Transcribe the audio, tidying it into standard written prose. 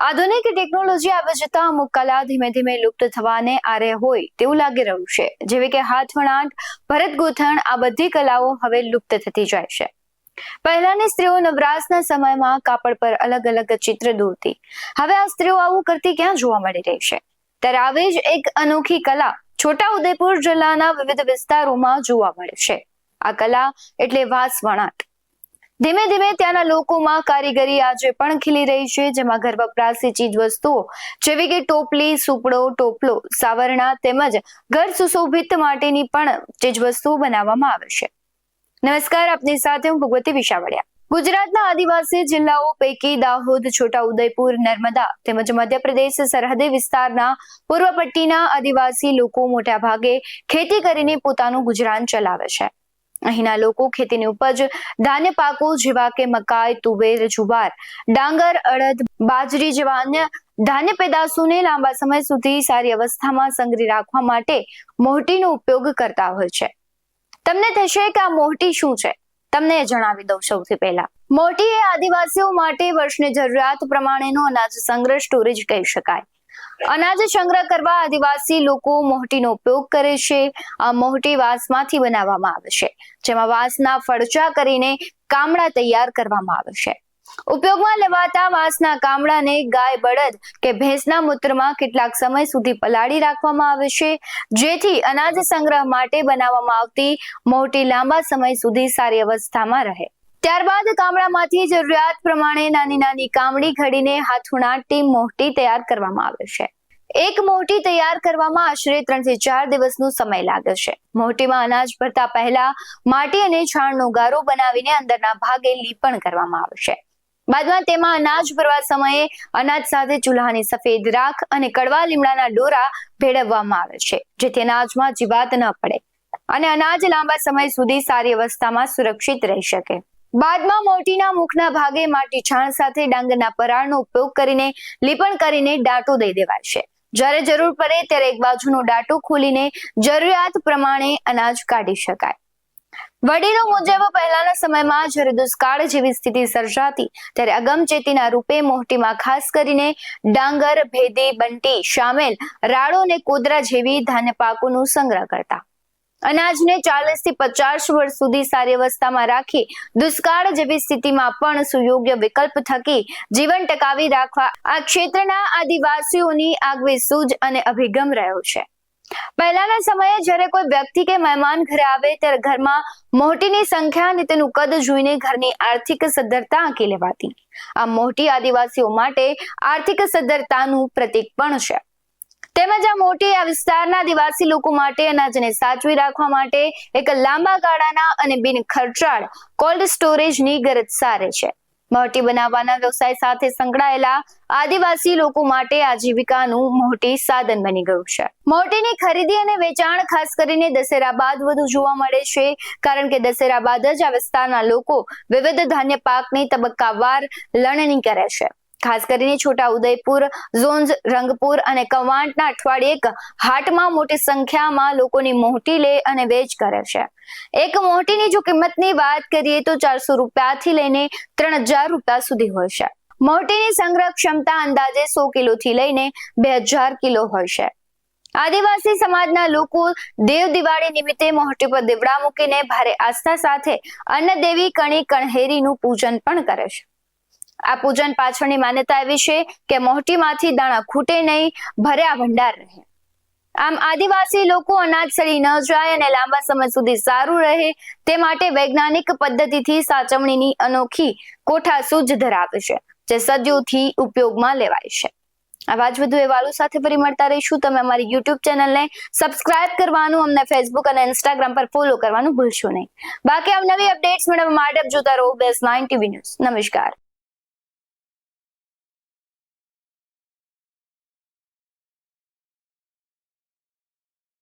આધુનિક ટેકનોલોજી આવી જતા અમુક કલા ધીમે ધીમે લુપ્ત થવાને આરે હોય તેવું લાગી રહ્યું છે, જેવી કે હાથ વણાટ, ભરત ગૂંથણ આ બધી કલાઓ હવે લુપ્ત થતી જાય છે। પહેલાની સ્ત્રીઓ નવરાશના સમયમાં કાપડ પર અલગ અલગ ચિત્ર દોરતી, હવે આ સ્ત્રીઓ આવું કરતી ક્યાં જોવા મળી રહી છે? ત્યારે આવી જ એક અનોખી કલા છોટાઉદેપુર જિલ્લાના વિવિધ વિસ્તારોમાં જોવા મળે છે। આ કલા એટલે વાંસ વણાટ। ધીમે ધીમે ત્યાંના લોકોમાં કારીગરી આજે પણ ખીલી રહી છે, જેમાં ઘર વપરાશી ચીજ વસ્તુઓ જેવી કે ટોપલી, સુપડો, ટોપલો, સાવરણા તેમજ ઘર સુશોભિત માટેની પણ ચીજ વસ્તુઓ બનાવવામાં આવે છે। નમસ્કાર, આપની સાથે હું ભગવતી વિશાવડિયા। ગુજરાતના આદિવાસી જિલ્લાઓ પૈકી દાહોદ, છોટાઉદેપુર, નર્મદા તેમજ મધ્યપ્રદેશ સરહદી વિસ્તારના પૂર્વ પટ્ટીના આદિવાસી લોકો મોટા ભાગે ખેતી કરીને પોતાનું ગુજરાન ચલાવે છે। અહીંના લોકો ખેતીની ઉપજ ધાન્ય પાકો જેવા કે મકાઈ, તુવેર, જુવાર, ડાંગર, અડદ, બાજરી જેવા અન્ય ધાન્ય પેદાશોને લાંબા સમય સુધી સારી અવસ્થામાં સંગ્રહી રાખવા માટે મોહટીનો ઉપયોગ કરતા હોય છે। તમને થશે કે આ મોહટી શું છે? તમને જણાવી દઉં। સૌથી પહેલા મોહટી એ આદિવાસીઓ માટે વર્ષની જરૂરિયાત પ્રમાણેનો અનાજ સંગ્રહ સ્ટોરેજ કહી શકાય। અનાજ સંગ્રહ કરવા આદિવાસી લોકો મોહટીનો ઉપયોગ કરે છે। આ મોહટી વાંસમાંથી બનાવવામાં આવે છે, જેમાં વાંસના ફડચા કરીને કામડા તૈયાર કરવામાં આવે છે। ઉપયોગમાં લેવાતા વાંસના કામડાને ગાય, બળદ કે ભેંસના મૂત્રમાં કેટલાક સમય સુધી પલાળી રાખવામાં આવે છે, જેથી અનાજ સંગ્રહ માટે બનાવવામાં આવતી મોહટી લાંબા સમય સુધી સારી અવસ્થામાં રહે। ત્યારબાદ કામડામાંથી જરૂરિયાત પ્રમાણે નાની નાની કામડી ઘડીને હાથવણાટથી મોહટી તૈયાર કરવામાં આવે છે। એક મોહટી તૈયાર કરવામાં આશરે 3 થી 4 દિવસનો સમય લાગે છે। મોહટીમાં અનાજ ભરતા પહેલા માટી અને છાણનો ગારો બનાવીને અંદરના ભાગે લીપણ કરવામાં આવે છે। બાદમાં તેમાં અનાજ ભરવા સમયે અનાજ સાથે ચૂલાની સફેદ રાખ અને કડવા લીમડાના ડોરા ભેળવવામાં આવે છે, જેથી અનાજમાં જીવાત ન પડે અને અનાજ લાંબા સમય સુધી સારી અવસ્થામાં સુરક્ષિત રહી શકે। બાદમાં મોહટીના મુખના ભાગે માટી છાણ સાથે ડાંગરના પરાળનો ઉપયોગ કરીને લીપણ કરીને ડાંટો દઈ દેવાય છે। જ્યારે જરૂર પડે ત્યારે એક બાજુનો ડાંટો ખોલીને જરૂરિયાત પ્રમાણે અનાજ કાઢી શકાય। વડીલો મુજબ પહેલાના સમયમાં જ્યારે દુષ્કાળ જેવી સ્થિતિ સર્જાતી ત્યારે અગમચેતીના રૂપે મોહટીમાં ખાસ કરીને ડાંગર, ભેદી, બંટી, શામેલ, રાળો અને કોદરા જેવી ધાન્ય પાકોનો સંગ્રહ કરતા। અનાજને 40 થી 50 વર્ષ સુધી સારી અવસ્થામાં રાખી દુષ્કાળ જેવી સ્થિતિમાં પણ સુયોગ્ય વિકલ્પ થકી જીવન ટકાવી રાખવા આ ક્ષેત્રના આદિવાસીઓની આગવી સૂઝ અને અભિગમ રહ્યો છે। પહેલાના સમયે જ્યારે કોઈ વ્યક્તિ કે મહેમાન ઘરે આવે ત્યારે ઘરમાં મોહટીની સંખ્યા અને તેનું કદ જોઈને ઘરની આર્થિક સદ્ધરતા આંકી લેવાતી। આ મોહટી આદિવાસીઓ માટે આર્થિક સદ્ધરતાનું પ્રતીક પણ છે। તેમજ આ મોહટી આ વિસ્તારના આદિવાસી લોકો માટે અનાજને સાચવી રાખવા માટે એક લાંબા ગાળાના અને બિન ખર્ચાળ કોલ્ડ સ્ટોરેજની ગરજ સારે છે। મોહટી બનાવવાના વ્યવસાય સાથે સંકળાયેલા આદિવાસી લોકો માટે આજીવિકાનું મોહટી સાધન બની ગયું છે। મોહટીની ખરીદી અને વેચાણ ખાસ કરીને દશેરા બાદ વધુ જોવા મળે છે, કારણ કે દશેરા બાદ જ આ વિસ્તારના લોકો વિવિધ ધાન્ય પાકની તબક્કાવાર લણણી કરે છે। ખાસ કરીને છોટાઉદેપુર, ઝોન્સ, રંગપુર અને કવાંટના અઠવાડિયે એક હાટમાં મોટી સંખ્યામાં લોકોની મોહટી લે અને વેચ કરે છે। એક મોહટીની જો કિંમતની વાત કરીએ તો 400 રૂપિયાથી લઈને 3000 રૂપિયા સુધી હોય છે। મોહટીની સંગ્રહ ક્ષમતા અંદાજે 100 કિલોથી લઈને 2000 કિલો હોય છે। આદિવાસી સમાજના લોકો દેવ દિવાળી નિમિત્તે મોહટી પર દીવડા મૂકીને ભારે આસ્થા સાથે અન્ન દેવી કણી કણહેરીનું પૂજન પણ કરે છે। આ પૂજન પાછળની માન્યતા એવી છે કે મોહટીમાંથી દાણા ખૂટે નહીં, ભર્યા ભંડાર રહે। આમ આદિવાસી લોકો અનાજ સડી ન જાય અને લાંબા સમય સુધી સારું રહે તે માટે વૈજ્ઞાનિક પદ્ધતિથી સાચવણીની અનોખી કોઠાસૂઝ ધરાવે છે, જે સદીઓથી ઉપયોગમાં લેવાય છે। આવા જ વધુ અહેવાલો સાથે ફરી મળતા રહીશું। તમે અમારી YouTube ચેનલને સબસ્ક્રાઇબ કરવાનું, અમને Facebook અને Instagram પર ફોલો કરવાનું ભૂલશો નહીં। બાકી અવનવી અપડેટ્સ મેળવવા માટે જોતા રહો BEST9 TV ન્યૂઝ। નમસ્કાર।